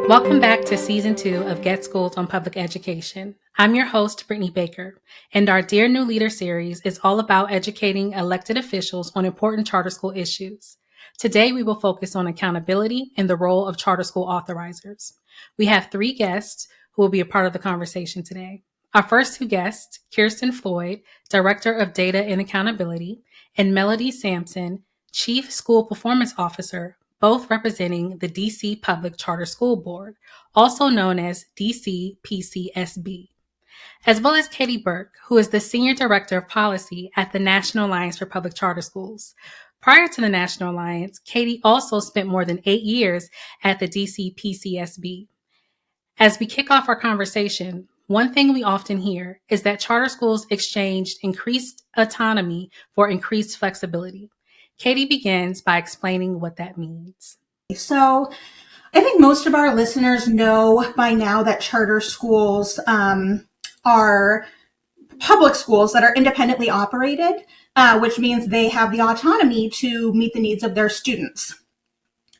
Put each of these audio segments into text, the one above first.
Welcome back to Season 2 of Get Schools on Public Education. I'm your host, Brittany Baker, and our Dear New Leader series is all about educating elected officials on important charter school issues. Today, we will focus on accountability and the role of charter school authorizers. We have 3 guests who will be a part of the conversation today. Our first 2 guests, Kirsten Floyd, Director of Data and Accountability, and Melodi Sampson, Chief School Performance Officer, both representing the D.C. Public Charter School Board, also known as D.C. PCSB, as well as Katie Burke, who is the Senior Director of Policy at the National Alliance for Public Charter Schools. Prior to the National Alliance, Katie also spent more than 8 years at the D.C. PCSB. As we kick off our conversation, one thing we often hear is that charter schools exchanged increased autonomy for increased flexibility. Katie begins by explaining what that means. So I think most of our listeners know by now that charter schools are public schools that are independently operated, which means they have the autonomy to meet the needs of their students.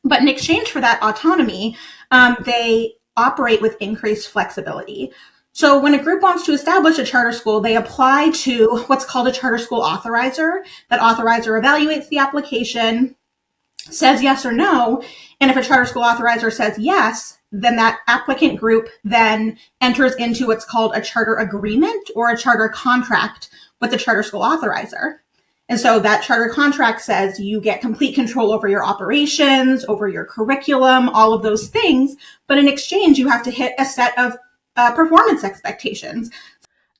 But in exchange for that autonomy, they operate with increased flexibility. So when a group wants to establish a charter school, they apply to what's called a charter school authorizer. That authorizer evaluates the application, says yes or no, and if a charter school authorizer says yes, then that applicant group then enters into what's called a charter agreement or a charter contract with the charter school authorizer. And so that charter contract says you get complete control over your operations, over your curriculum, all of those things. But in exchange, you have to hit a set of performance expectations.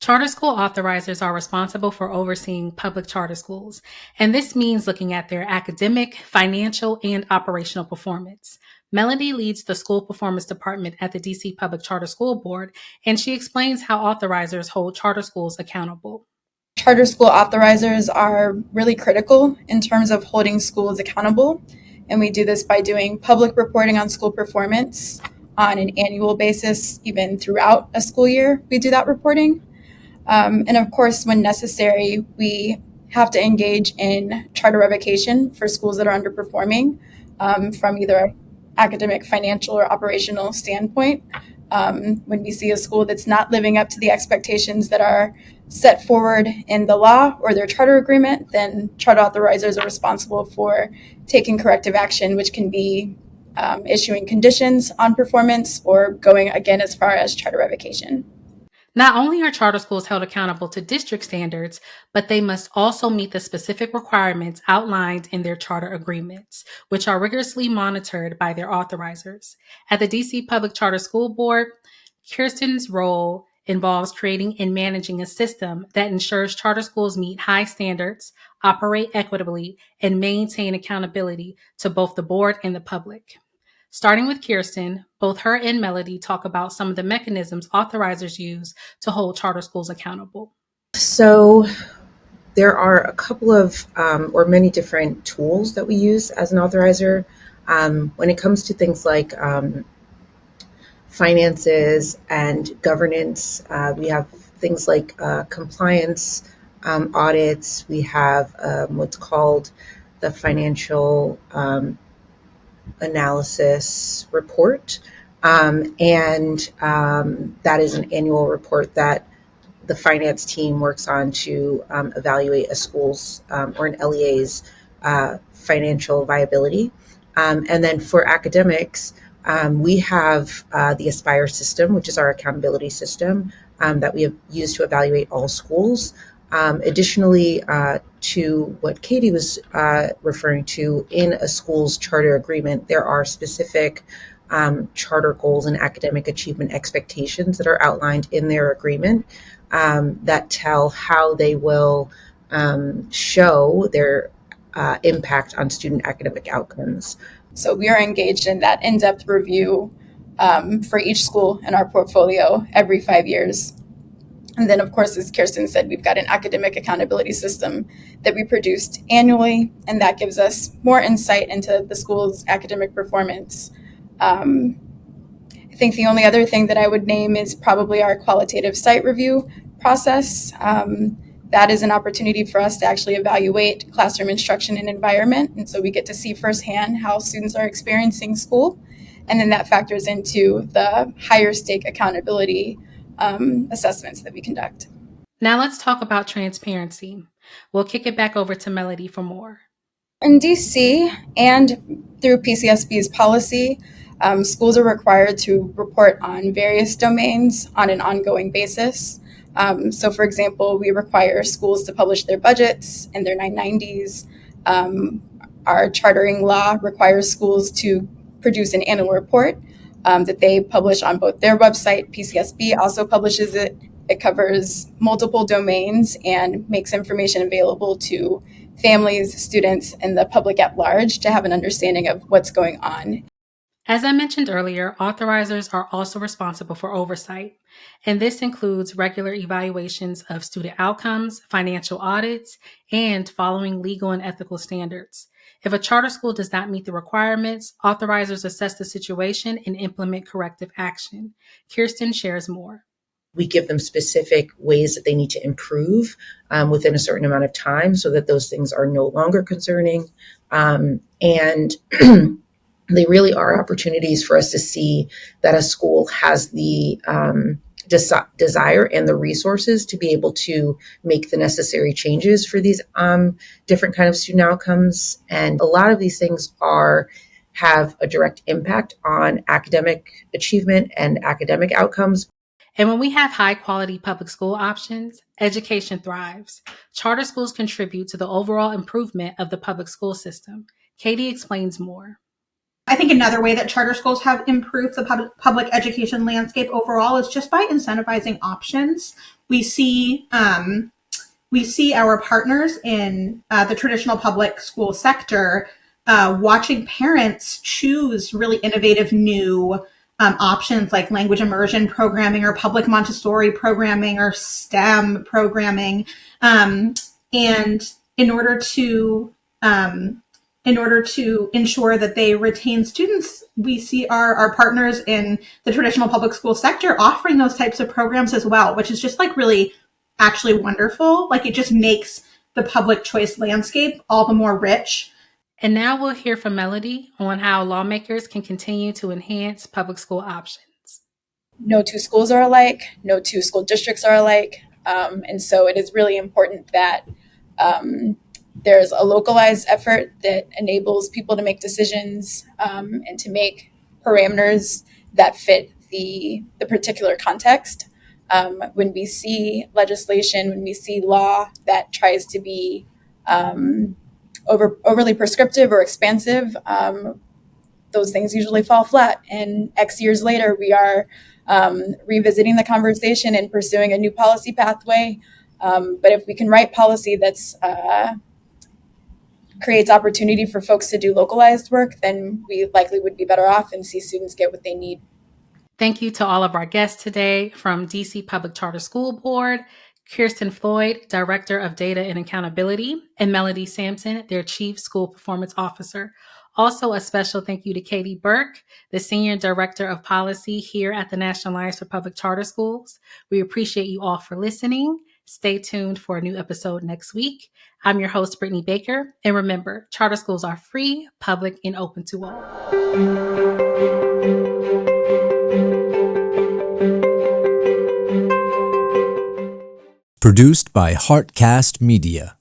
Charter school authorizers are responsible for overseeing public charter schools, and this means looking at their academic, financial, and operational performance. Melodi leads the school performance department at the DC Public Charter School Board, and she explains how authorizers hold charter schools accountable. Charter school authorizers are really critical in terms of holding schools accountable, and we do this by doing public reporting on school performance on an annual basis. Even throughout a school year, we do that reporting. And of course, when necessary, we have to engage in charter revocation for schools that are underperforming from either academic, financial, or operational standpoint. When we see a school that's not living up to the expectations that are set forward in the law or their charter agreement, then charter authorizers are responsible for taking corrective action, which can be issuing conditions on performance or going again as far as charter revocation. Not only are charter schools held accountable to district standards, but they must also meet the specific requirements outlined in their charter agreements, which are rigorously monitored by their authorizers. At the DC Public Charter School Board, Kirsten's role involves creating and managing a system that ensures charter schools meet high standards, operate equitably, and maintain accountability to both the board and the public. Starting with Kirsten, both her and Melodi talk about some of the mechanisms authorizers use to hold charter schools accountable. So there are a couple of or many different tools that we use as an authorizer. When it comes to things like finances and governance, we have things like compliance audits. We have what's called the financial analysis report, and that is an annual report that the finance team works on to evaluate a school's or an LEA's financial viability. And then for academics, we have the Aspire system, which is our accountability system that we have used to evaluate all schools. Additionally, to what Katie was referring to, in a school's charter agreement, there are specific charter goals and academic achievement expectations that are outlined in their agreement that tell how they will show their impact on student academic outcomes. So we are engaged in that in-depth review for each school in our portfolio every 5 years. And then, of course, as Kirsten said, we've got an academic accountability system that we produced annually, and that gives us more insight into the school's academic performance. I think the only other thing that I would name is probably our qualitative site review process. That is an opportunity for us to actually evaluate classroom instruction and environment. And so we get to see firsthand how students are experiencing school. And then that factors into the higher stake accountability assessments that we conduct. Now let's talk about transparency. We'll kick it back over to Melodi for more. In DC and through PCSB's policy, schools are required to report on various domains on an ongoing basis. So, for example, we require schools to publish their budgets and their 990s. Our chartering law requires schools to produce an annual report that they publish on both their website. PCSB also publishes it. It covers multiple domains and makes information available to families, students, and the public at large to have an understanding of what's going on. As I mentioned earlier, authorizers are also responsible for oversight, and this includes regular evaluations of student outcomes, financial audits, and following legal and ethical standards. If a charter school does not meet the requirements, authorizers assess the situation and implement corrective action. Kirsten shares more. We give them specific ways that they need to improve within a certain amount of time so that those things are no longer concerning. And they really are opportunities for us to see that a school has the desire and the resources to be able to make the necessary changes for these different kind of student outcomes. And a lot of these things have a direct impact on academic achievement and academic outcomes. And when we have high quality public school options, education thrives. Charter schools contribute to the overall improvement of the public school system. Katie explains more. I think another way that charter schools have improved the public education landscape overall is just by incentivizing options. We see our partners in the traditional public school sector watching parents choose really innovative new options like language immersion programming or public Montessori programming or STEM programming. And in order to ensure that they retain students, we see our partners in the traditional public school sector offering those types of programs as well, which is just like really actually wonderful. Like it just makes the public choice landscape all the more rich. And now we'll hear from Melodi on how lawmakers can continue to enhance public school options. No two schools are alike. No two school districts are alike. And so it is really important that there's a localized effort that enables people to make decisions and to make parameters that fit the particular context. When we see legislation, when we see law that tries to be overly prescriptive or expansive, those things usually fall flat. And X years later, we are revisiting the conversation and pursuing a new policy pathway. But if we can write policy that's creates opportunity for folks to do localized work, then we likely would be better off and see students get what they need. Thank you to all of our guests today from DC Public Charter School Board, Kirsten Floyd, Director of Data and Accountability, and Melodi Sampson, their Chief School Performance Officer. Also, a special thank you to Katie Burke, the Senior Director of Policy here at the National Alliance for Public Charter Schools. We appreciate you all for listening. Stay tuned for a new episode next week. I'm your host, Brittany Baker. And remember, charter schools are free, public, and open to all. Produced by Heartcast Media.